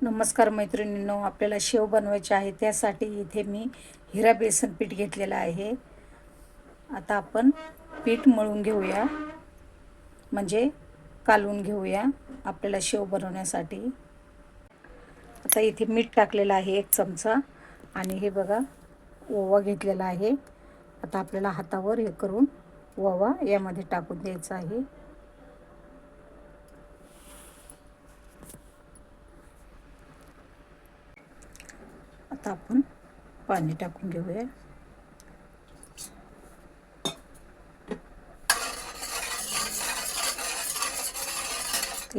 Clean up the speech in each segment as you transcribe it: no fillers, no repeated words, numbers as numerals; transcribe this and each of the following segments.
नमस्कार मैत्रिणींनो, आपल्याला शेव बनवायचे आहे. त्यासाठी इथे मी हिरा बेसन पीठ घेतलेलं आहे. आता आपण पीठ मळून घेऊया, म्हणजे कालवून घेऊया आपल्याला शेव बनवण्यासाठी. आता इथे मीठ टाकलेलं आहे 1 चमचा आणि हे बघा ओवा घेतलेला आहे. आता आपल्याला हातावर हे करून ओवा यामध्ये टाकून द्यायचा आहे. आता आपण पाणी टाकून घेऊया.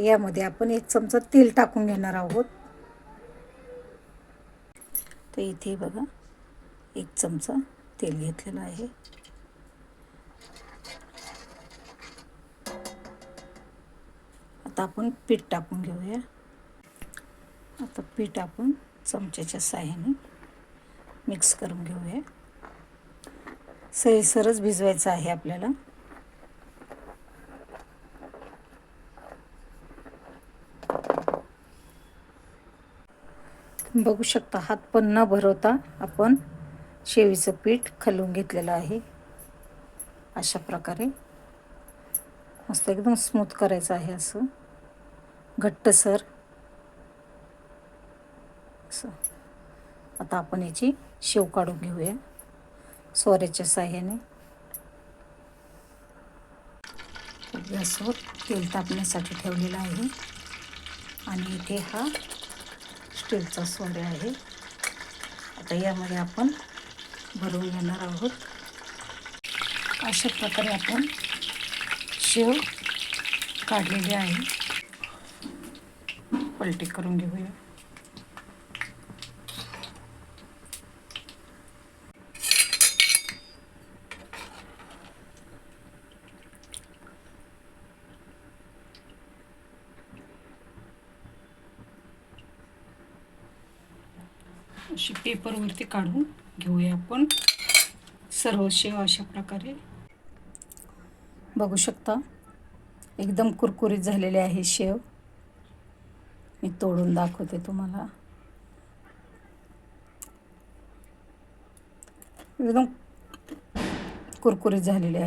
यामध्ये आपण 1 चमचा तेल टाकून घेणार आहोत. तर इथे बघा 1 चमचा तेल घेतलेलं आहे. आता आपण पीठ टाकून घेऊया. आता पीठ आपण चमच्याच्या साहाय्याने मिक्स करून घेऊया. सैलसरच भिजवायचं आहे आपल्याला. बघू शकता, हात पण न भरवता आपण शेवीचं पीठ खालून घेतलेलं आहे. अशा प्रकारे मस्त एकदम स्मूथ करायचं आहे, असं घट्टसर असं. आता आपण याची शेव काढून घेऊया सोऱ्याच्या साहाय्याने. गॅसवर तेल तापण्यासाठी ठेवलेलं आहे आणि इथे हा स्टीलचा सोऱ्या आहे. आता यामध्ये आपण भरून घेणार आहोत. अशा प्रकारे आपण शेव काढलेली आहे. पलटी करून घेऊया. अशी पेपरवरती काढून घेऊया आपण सर्व शेव. अशा प्रकारे बघू शकता, एकदम कुरकुरीत झालेले आहे शेव. मी तोडून दाखवते तुम्हाला. एकदम कुरकुरीत झालेले आहे.